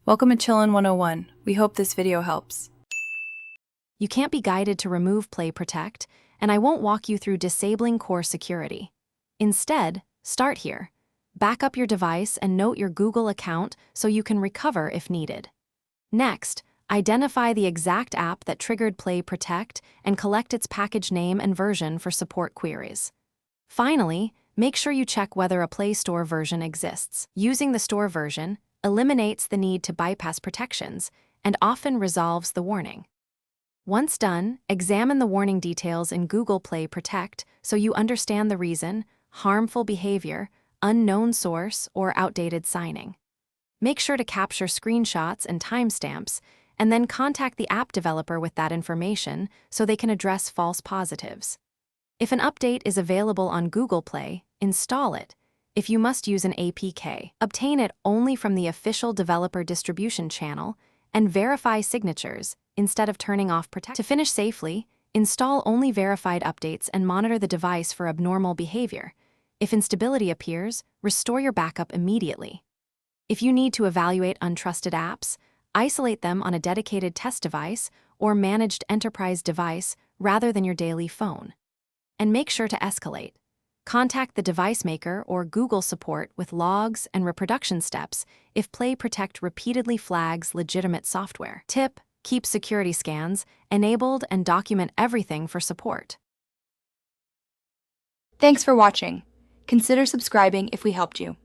Welcome to Chillin' 101. We hope this video helps. You can't be guided to remove Play Protect, and I won't walk you through disabling core security. Instead, start here. Back up your device and note your Google account so you can recover if needed. Next, identify the exact app that triggered Play Protect and collect its package name and version for support queries. Finally, make sure you check whether a Play Store version exists. Using the store version eliminates the need to bypass protections and often resolves the warning. Once done, examine the warning details in Google Play Protect so you understand the reason, harmful behavior, unknown source, or outdated signing. Make sure to capture screenshots and timestamps, and then contact the app developer with that information so they can address false positives. If an update is available on Google Play, install it. If you must use an APK, obtain it only from the official developer distribution channel and verify signatures instead of turning off protection. To finish safely, install only verified updates and monitor the device for abnormal behavior. If instability appears, restore your backup immediately. If you need to evaluate untrusted apps, isolate them on a dedicated test device or managed enterprise device rather than your daily phone. And make sure to escalate. Contact the device maker or Google support with logs and reproduction steps if Play Protect repeatedly flags legitimate software. Tip: keep security scans enabled and document everything for support. Thanks for watching. Consider subscribing if we helped you.